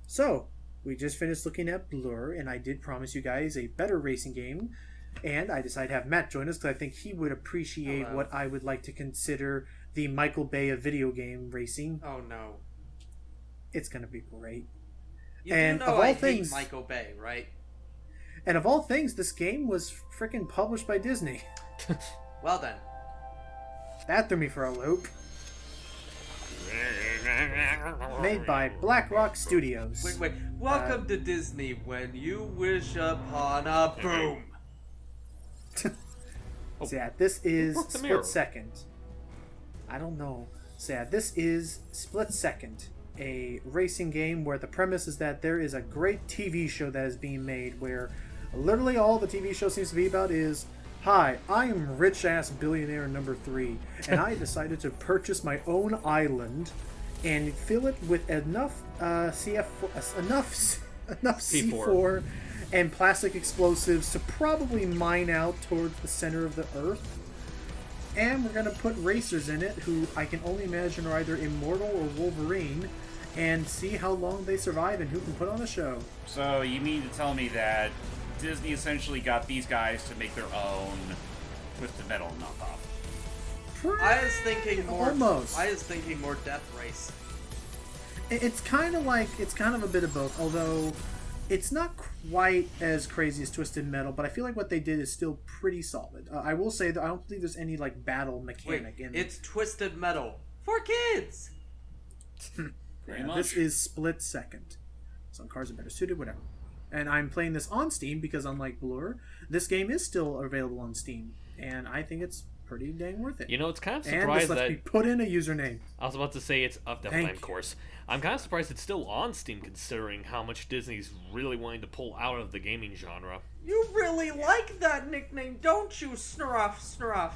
So, we just finished looking at Blur, and I did promise you guys a better racing game. And I decided to have Matt join us because I think he would appreciate Hello. what I would like to consider the Michael Bay of video game racing. Oh no. It's going to be great. You And do of know all I things- hate Michael Bay, right? And of all things, this game was freaking published by Disney. Well then. That threw me for a loop. Made by Black Rock Studios. Wait. Welcome to Disney when you wish upon a boom. So yeah, this is broke the mirror? Split Second. I don't know. So yeah, this is Split Second, a racing game where the premise is that there is a great TV show that is being made where literally all the TV show seems to be about is, hi, I am rich ass billionaire number 3, and I decided to purchase my own island and fill it with enough enough C4 and plastic explosives to probably mine out towards the center of the earth. And we're gonna put racers in it who I can only imagine are either Immortal or Wolverine, and see how long they survive and who can put on a show. So you mean to tell me that Disney essentially got these guys to make their own Twisted Metal knockoff? I was thinking more. Almost. I was thinking more Death Race. It's kind of a bit of both, although it's not quite as crazy as Twisted Metal, but I feel like what they did is still pretty solid. I will say that I don't think there's any like battle mechanic Wait, in it's Twisted Metal for kids. Pretty Yeah, much. this is Split Second. Some cars are better suited, whatever. And I'm playing this on Steam because unlike Blur, this game is still available on Steam, and I think it's pretty dang worth it. You know, it's kind of and this surprised lets that me put in a username. I was about to say it's definitely, Thank of course. I'm kind of surprised it's still on Steam, considering how much Disney's really wanting to pull out of the gaming genre. You really like that nickname, don't you, Snruff?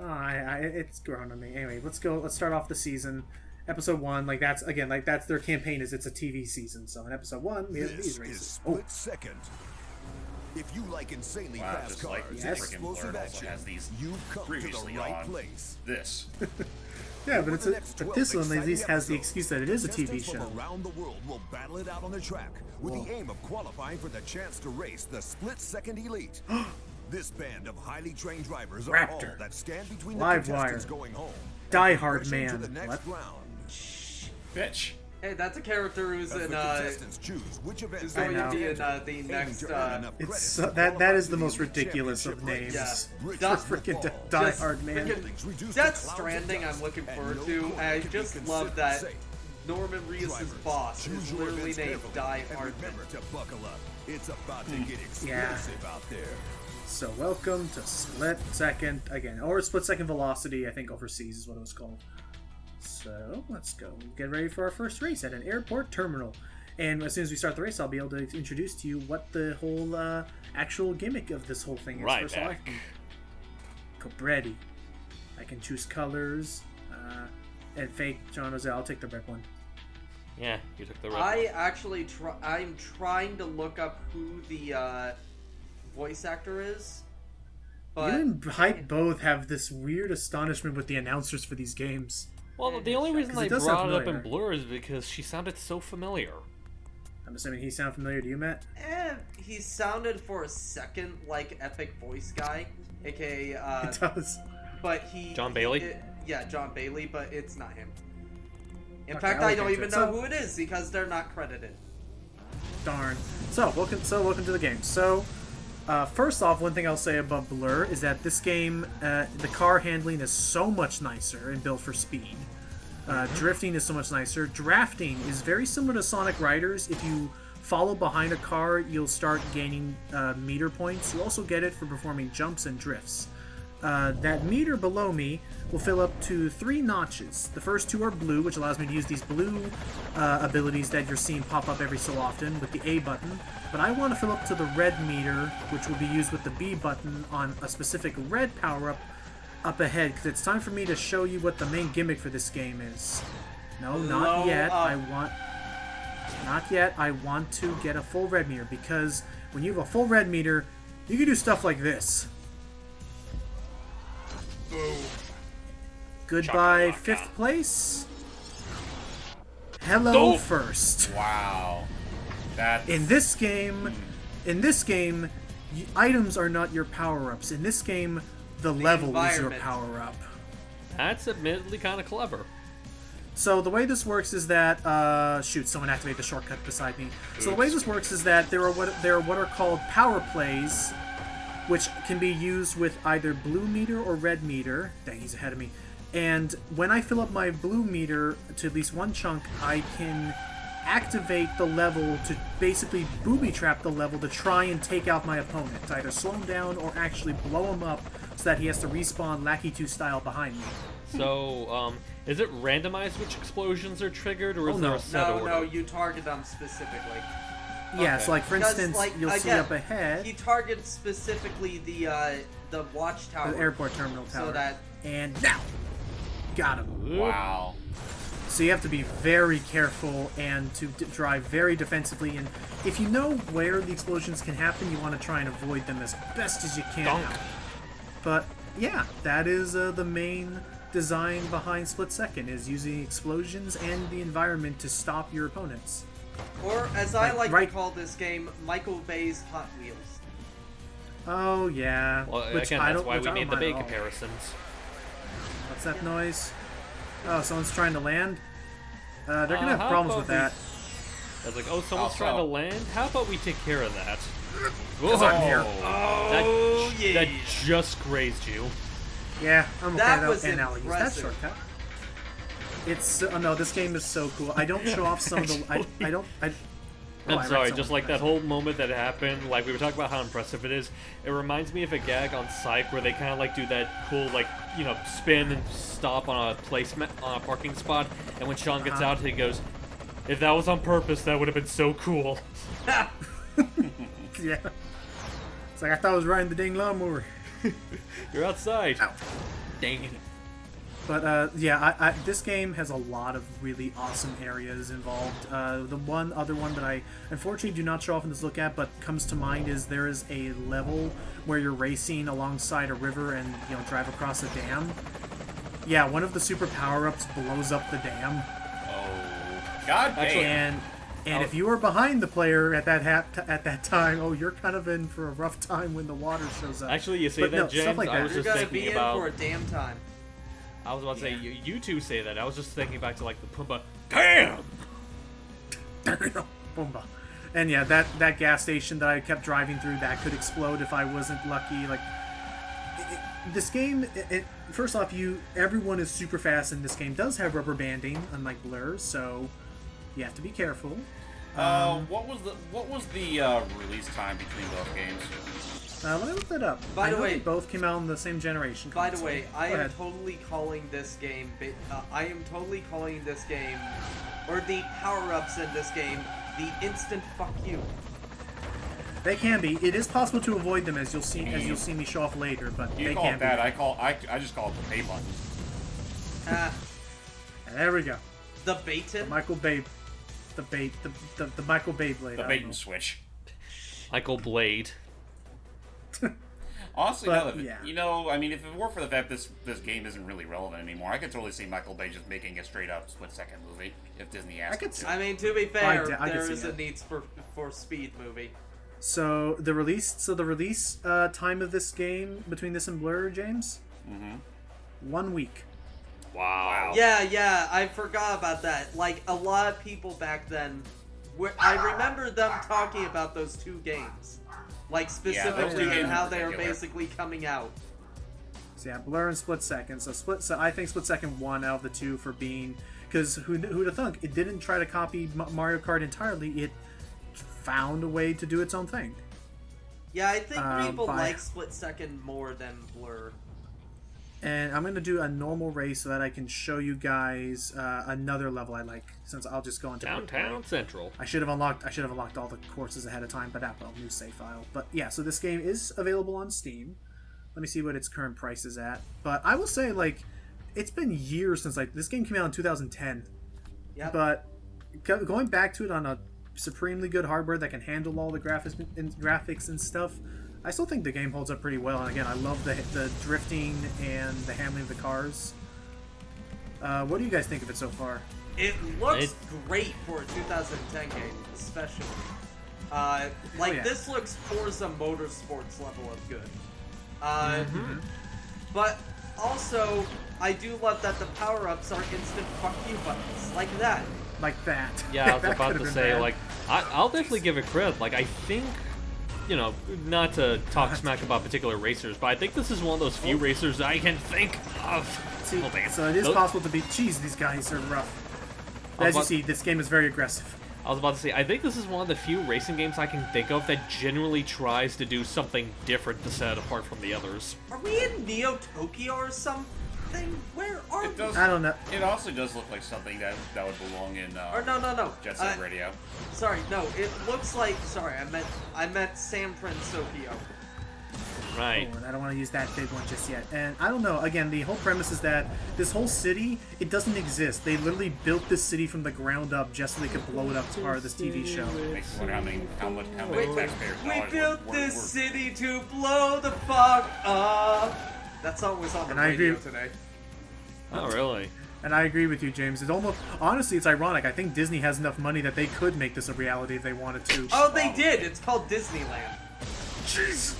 Oh, it's grown on me. Anyway, let's go. Let's start off the season. Episode 1, that's their campaign is it's a TV season. So in episode 1, we have This these is races. Split Second. If you like insanely Wow, fast just cars like and Yes. freaking explosive Blur also action, has these you've come to previously the right on place. this. Yeah, but For the next but 12 this one at exciting least has the episodes, excuse that it is a TV contestants show. from around the world will battle it out on the track with Whoa. the aim of qualifying for the chance to race the Split Second Elite. This band of highly trained drivers are all Raptor. that stand between Live the contestants Wire. going home. Die and Hard progression Man. To the next What? round. Bitch. Hey, that's a character who's As in the contestants choose which event who's I going to know. be in the aiming next to earn enough It's credits so, to that qualify is for the most Elite ridiculous of Championship names. race. Yeah. Rich That's will freaking fall. Die Just Hard Man. freaking- Reduced Death to clouds Stranding of I'm looking dust, forward and to. no I car can just be love considered that safe. Norman Reedus' Drivers, boss choose is your literally events named carefully, Die and Hardman. remember to buckle up. It's about to get Yeah. explosive out there. So welcome to Split Second again, or Split Second Velocity, I think overseas is what it was called. So let's go get ready for our first race at an airport terminal. And as soon as we start the race, I'll be able to introduce to you what the whole actual gimmick of this whole thing is. Right First of all, I back. can Cobretti. I can choose colors. And fake John Jose, I'll take the red one. Yeah, you took the red I one. actually I'm trying to look up who the voice actor is. But You and Hype both have this weird astonishment with the announcers for these games. Well, the only reason 'Cause I it does sound brought it up in familiar. Blur is because she sounded so familiar. I'm assuming he sound familiar to you, Matt? he sounded for a second like Epic Voice Guy, aka It does. but he John Bailey? yeah, John Bailey, but it's not him. In Okay, fact, I'll I look don't into even it. know So- who it is because they're not credited. Darn. So welcome to the game. So, first off, one thing I'll say about Blur is that this game, the car handling is so much nicer and built for speed. Drifting is so much nicer. Drafting is very similar to Sonic Riders. If you follow behind a car, you'll start gaining meter points. You also get it for performing jumps and drifts. That meter below me will fill up to 3 notches. The first 2 are blue, which allows me to use these blue abilities that you're seeing pop up every so often with the A button. But I want to fill up to the red meter, which will be used with the B button on a specific red power-up up ahead, because it's time for me to show you what the main gimmick for this game is. No, not Blow yet. up. Not yet. I want to get a full red meter, because when you have a full red meter, you can do stuff like this. Goodbye, Chakalaka. 5th place. Hello Oh. first. Wow. That's... In this game, items are not your power-ups. In this game, the level is your environment. power-up. That's admittedly kind of clever. So the way this works is that shoot, someone activated the shortcut beside me. So the way this works is that there are what are called power plays, which can be used with either blue meter or red meter. Dang, he's ahead of me. And when I fill up my blue meter to at least one chunk, I can activate the level to basically booby trap the level to try and take out my opponent, to either slow him down or actually blow him up so that he has to respawn Lackey 2 style behind me. So, is it randomized which explosions are triggered, or is there no. a set No, order? no, you target them specifically. Yeah, Okay. so like for Because, instance, like, you'll see again, up ahead He targets specifically the watchtower. the airport terminal tower. So that And now! Got him. Wow. So you have to be very careful and to drive very defensively, and if you know where the explosions can happen, you want to try and avoid them as best as you can. Donk. But yeah, that is the main design behind Split Second, is using explosions and the environment to stop your opponents. or as I like Right. to call this game, Michael Bay's Hot Wheels. Oh yeah. Well, which again, I that's don't, why which we I don't made the mind Bay at all. comparisons. What's that noise? Oh, someone's trying to land? They're gonna have how problems with about that. I was like, oh, someone's Also- trying to land? How about we take care of that? I'm here. Oh, yeah. That just grazed you. Yeah, I'm okay. That was and I'll use that impressive. shortcut. It's no, this game is so cool. I don't show off some of the. I don't. I I'm read sorry, someone just like that mention whole moment that happened, like we were talking about how impressive it is, it reminds me of a gag on Psych where they kind of like do that cool, like, you know, spin and stop on a placement, on a parking spot, and when Sean gets out, he goes, if that was on purpose, that would have been so cool. Yeah. It's like I thought I was riding the dang lawnmower. You're outside. Ow. Dang it. But yeah, this game has a lot of really awesome areas involved. The one other one that I unfortunately do not show off in this look at, but comes to mind, is there is a level where you're racing alongside a river and drive across a dam. Yeah, one of the super power-ups blows up the dam, Oh. God damn. and if you are behind the player at that time, oh, you're kind of in for a rough time when the water shows up. Actually, you say But that, no, James, stuff like I that. was You're just gonna thinking be in about... for a damn time. I was about to say, Yeah. you two say that. I was just thinking back to, like, the Pumbaa. Damn! Boomba. And yeah, that gas station that I kept driving through, that could explode if I wasn't lucky. Like, this game, first off, everyone is super fast, and this game does have rubber banding, unlike Blur, so you have to be careful. What was the release time between both games? Let me look that up. By I the know way- they both came out on the same generation. By the console. way, I Go am ahead. totally calling this game. I am totally calling this game, or the power-ups in this game, the instant fuck you. They can be. It is possible to avoid them, as you'll see me show off later. But You they call can it that. be. I just call it the pay button. There we go. The Baton. Michael Bay, the Michael Bay blade. The I bait don't and switch. Michael Blade. Honestly, But, no, yeah. I mean, if it weren't for the fact this game isn't really relevant anymore, I could totally see Michael Bay just making a straight up split-second movie if Disney asked I could him see- to. I mean, to be fair, I could there see is a that. need for speed movie. So the release time of this game between this and Blur, James, 1 week. Wow. Yeah, I forgot about that. Like, a lot of people back then, I remember them talking about those two games. Like, specifically games and how in they were particular. basically coming out. So yeah, Blur and Split Second. So I think Split Second won out of the two for being, because who'd have thunk, it didn't try to copy Mario Kart entirely. It found a way to do its own thing. Yeah, I think people by- like Split Second more than Blur. And I'm gonna do a normal race so that I can show you guys another level I like. Since I'll just go into Downtown Central. I should have unlocked all the courses ahead of time, but new save file. But yeah, so this game is available on Steam. Let me see what its current price is at. But I will say, like, it's been years since this game came out in 2010. Yep. But going back to it on a supremely good hardware that can handle all the graphics and stuff, I still think the game holds up pretty well. And again, I love the drifting and the handling of the cars. What do you guys think of it so far? It looks great for a 2010 game, especially. This looks Forza Motorsports level of good. But also, I do love that the power-ups are instant fuck you buttons, like that. Like that. Yeah, I was That about could've to been say, bad. like, I'll definitely give it credit. Like, I think, you know, not to talk smack about particular racers, but I think this is one of those few racers I can think of. See, Oh, man. so it is Those- possible to beat. Jeez, these guys are rough. I was As you about- see, this game is very aggressive. I was about to say, I think this is one of the few racing games I can think of that genuinely tries to do something different to set it apart from the others. Are we in Neo Tokyo or something? Where are It we? does. I don't know. It also does look like something that would belong in Or no. Jet Set Radio. Sorry, no. It looks like. Sorry, I meant San Francisco. Right. Oh, and I don't want to use that big one just yet. And I don't know. Again, the whole premise is that this whole city, it doesn't exist. They literally built this city from the ground up just so they could blow it up as part of this TV show. Makes me wonder how many taxpayers' We dollars built were- this were- city to blow the fuck up. That song was on the And I radio agree. today. Oh, really? And I agree with you, James. It's almost honestly, it's ironic. I think Disney has enough money that they could make this a reality if they wanted to. Oh, they did. It's called Disneyland. Jeez.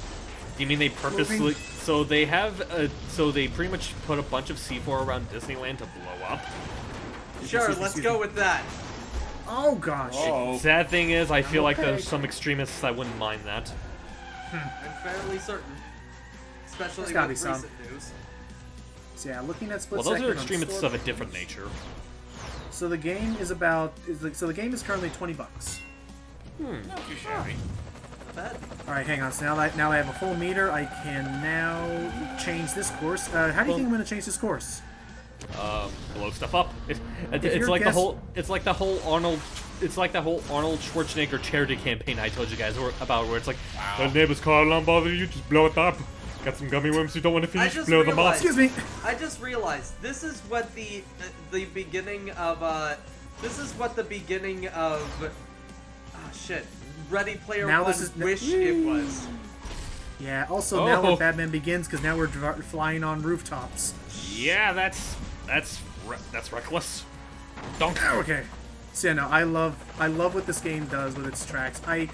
Do you mean they purposely? So they have, so they pretty much put a bunch of C4 around Disneyland to blow up? Sure, let's excuse go me. with that. Oh gosh. Oh, Sad thing is, I feel like okay. there's some extremists that wouldn't mind that. I'm fairly certain. Especially There's gotta with be some. recent news. So yeah, looking at split Well, those second are on extremists store of a page. different nature. So the game is about. So the game is currently $20. not too shabby. Not bad. All right, hang on. So now I have a full meter. I can now change this course. How do you think I'm going to change this course? Blow stuff up. It's your like the guess- whole. It's like the whole Arnold. It's like the whole Arnold Schwarzenegger charity campaign I told you guys about, where it's like, the neighbor's car alarm bother you, just blow it up. Got some gummy worms you don't want to finish, just blow them up. realized- Excuse me. I just realized this is what the beginning of this is what the beginning of Ready Player Now One this is- wish it was. Yeah. Also, now Oh. when Batman Begins, because now we're flying on rooftops. Yeah, that's reckless. Don't. Okay. So yeah, no, I love what this game does with its tracks. I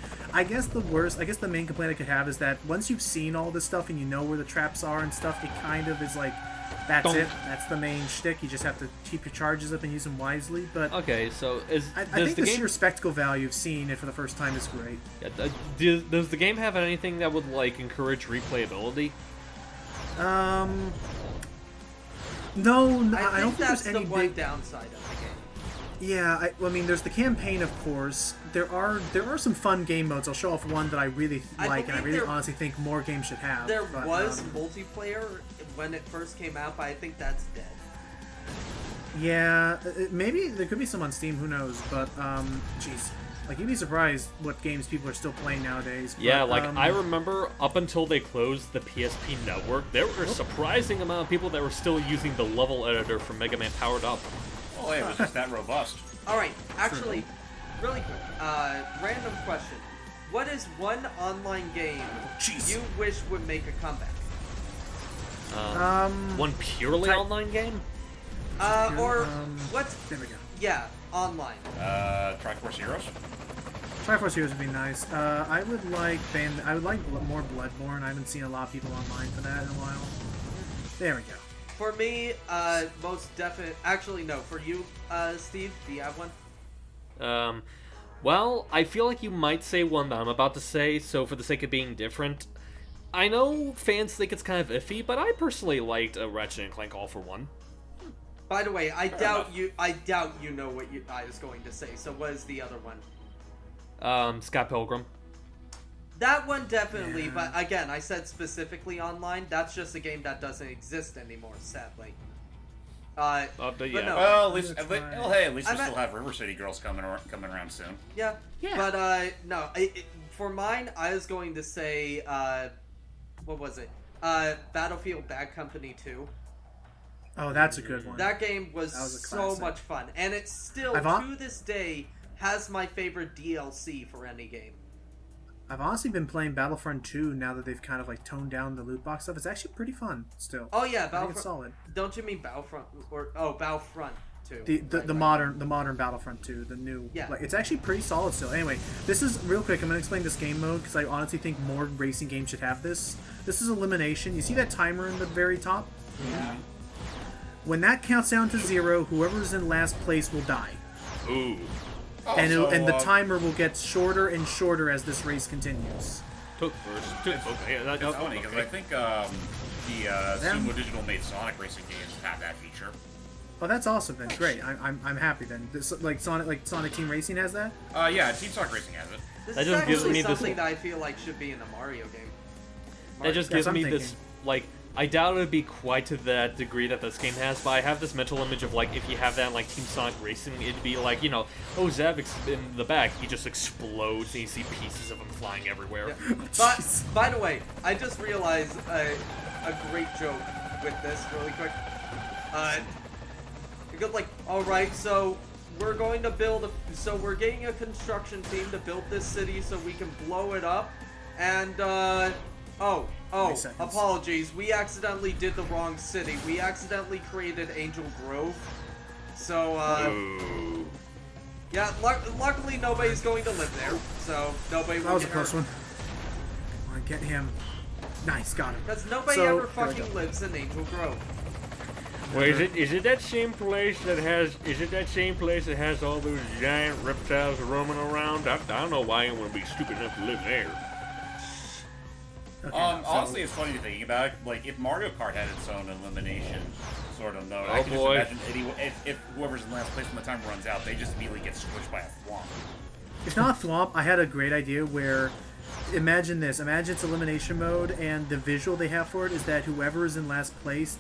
guess the main complaint I could have is that once you've seen all this stuff and you know where the traps are and stuff, it kind of is like, that's Don't. it. That's the main shtick. You just have to keep your charges up and use them wisely. But Okay, so I does think the the game? sheer spectacle value of seeing it for the first time is great. Does the game have anything that would like encourage replayability? No, I I don't think think that's there's the any one big. downside of the game. Yeah, I mean, there's the campaign, of course. There are some fun game modes. I'll show off one that I really I like, and I believe really there- honestly think more games should have. There but, was multiplayer when it first came out, but I think that's dead. Yeah, maybe there could be some on Steam. Who knows? But jeez, like you'd be surprised what games people are still playing nowadays. But, Yeah, like I remember up until they closed the PSP network, there were a surprising amount of people that were still using the level editor from Mega Man Powered Up. Oh, it was just that robust. All right, actually, really quick, random question: what is one online game Jeez. you wish would make a comeback? One purely Type- online game? Or what's There we go. yeah, online. Triforce Heroes. Triforce Heroes would be nice. I would like more Bloodborne. I haven't seen a lot of people online for that in a while. There we go. For me, most definite. Actually, no. For you, Steve, do you have one? Well, I feel like you might say one that I'm about to say, so for the sake of being different, I know fans think it's kind of iffy, but I personally liked Ratchet and Clank All for One. By the way, I doubt enough. you. I doubt you know what I was going to say. So, what is the other one? Scott Pilgrim. That one definitely, but again, I said specifically online. That's just a game that doesn't exist anymore, sadly. But But yeah. no. Well, at least, That's well, fine. hey, at least I we meant- still have River City Girls coming around soon. Yeah. Yeah. But no, for mine, I was going to say, what was it? Battlefield Bad Company 2. Oh, that's a good one. That game was, That was a so classic. much fun, and it still, I've to this day, has my favorite DLC for any game. I've honestly been playing Battlefront 2 now that they've kind of like toned down the loot box stuff. It's actually pretty fun still. Oh yeah, I think it's Battlefront. solid. Don't you mean Battlefront or Battlefront 2. The modern Battlefront 2, the new. Yeah. Like, it's actually pretty solid still. Anyway, this is real quick. I'm gonna explain this game mode because I honestly think more racing games should have this. This is elimination. You see that timer in the very top? Yeah. When that counts down to 0, whoever's in last place will die. Ooh. And the timer will get shorter and shorter as this race continues. Took first. Okay, It's funny because I think the Sumo Digital made Sonic racing games have that feature. Oh, that's awesome then. Great. I'm happy then. This, Sonic Team Racing has that? Yeah, Team Sonic Racing has it. This That is just gives actually me this- something that I feel like should be in a Mario game. That just That's gives what me I'm this, thinking. like, I doubt it would be quite to that degree that this game has, but I have this mental image of, like, if you have that in, like, Team Sonic Racing, it'd be like, you know, oh, Zev in the back, he just explodes and you see pieces of him flying everywhere. Yeah. But, by the way, I just realized a great joke with this really quick. Because, like, alright, so we're going to so we're getting a construction team to build this city so we can blow it up, and, oh, seconds. apologies, we accidentally did the wrong city. We accidentally created Angel Grove. So, yeah, luckily nobody's going to live there, so nobody will That was a get close hurt. one. Come on, get him. Nice, got him. Because nobody So, ever there we fucking go. lives in Angel Grove. Wait, is it that same place that has all those giant reptiles roaming around? I don't know why anyone would be stupid enough to live there. Okay, so- Honestly, it's funny to think about. Like, if Mario Kart had its own elimination sort of mode, Oh, I can boy. just imagine if whoever's in last place when the timer runs out, they just immediately get squished by a thwomp. It's not a thwomp. I had a great idea where, imagine this. Imagine it's elimination mode, and the visual they have for it is that whoever is in last place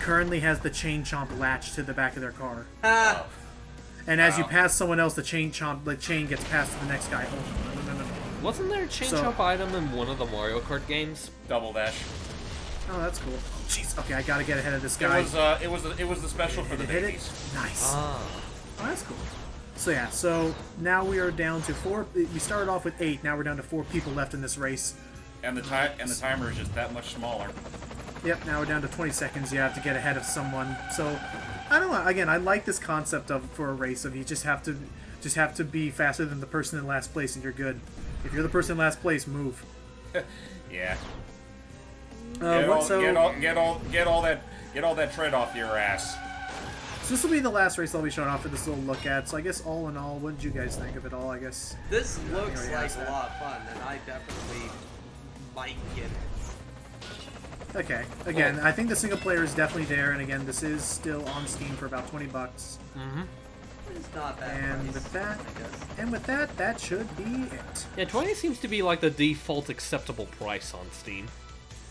currently has the chain chomp latch to the back of their car. Ah, And as you Wow. pass someone else, the chain gets passed to the next guy. Oh, no. Wasn't there a chain So- chomp item in one of the Mario Kart games? Double dash. Oh, that's cool. Oh, jeez. Okay, I gotta get ahead of this It guy. was the special for the Hit it. babies. Nice. Ah. Oh, that's cool. So yeah, so now we are down to 4. We started off with 8. Now we're down to 4 people left in this race. And the timer is just that much smaller. Yep. Now we're down to 20 seconds. You have to get ahead of someone. So I don't know. Again, I like this concept for a race of you just have to be faster than the person in last place, and you're good. If you're the person in last place, move. Yeah. Get all that tread off your ass. So this will be the last race I'll be showing off for this little look at. So I guess all in all, what did you guys think of it all? I guess. this looks already like asked a that. lot of fun, and I definitely might get it. Okay. Again, I think the single player is definitely there, and again, this is still on Steam for about $20. Mm-hmm. It's not bad. And price, with that, I guess. that should be it. Yeah, 20 seems to be like the default acceptable price on Steam.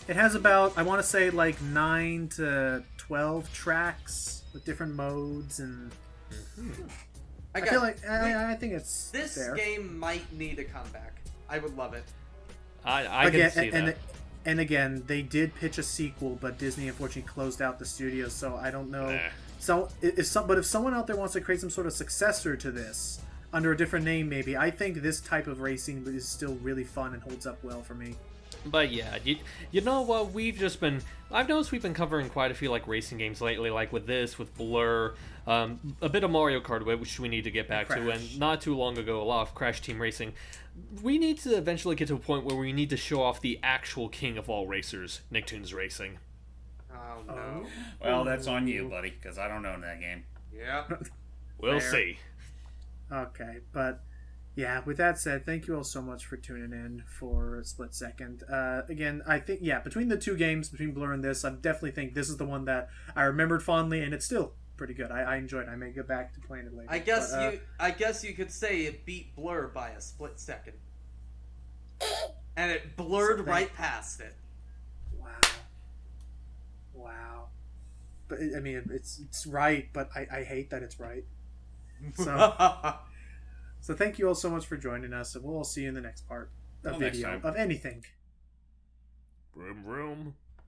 It has about, I want to say, like 9 to 12 tracks with different modes, and I feel like I think it's This fair. game might need a comeback. I would love it. I can see that. And again, they did pitch a sequel, but Disney unfortunately closed out the studio, so I don't know. Nah. So if someone out there wants to create some sort of successor to this under a different name, maybe, I think this type of racing is still really fun and holds up well for me. But yeah, you know what, I've noticed we've been covering quite a few like racing games lately, like with Blur, a bit of Mario Kart, which we need to get back to, Crash. and not too long ago a lot of Crash Team Racing. We need to eventually get to a point where we need to show off the actual king of all racers, Nicktoons Racing. Oh no. Well, that's on you, buddy, because I don't own that game. Yeah. We'll Fair. see. Okay, but yeah, with that said, thank you all so much for tuning in for a split second. Again, I think, yeah, between the two games, between Blur and this, I definitely think this is the one that I remembered fondly, and it's still pretty good. I enjoyed it. I may get back to playing it later. I guess you could say it beat Blur by a split second. And it blurred So right past it. Wow. But I mean, it's right, but I hate that it's right. So, so thank you all so much for joining us, and we'll all see you in the next part of Till next video time. of anything. Vroom vroom.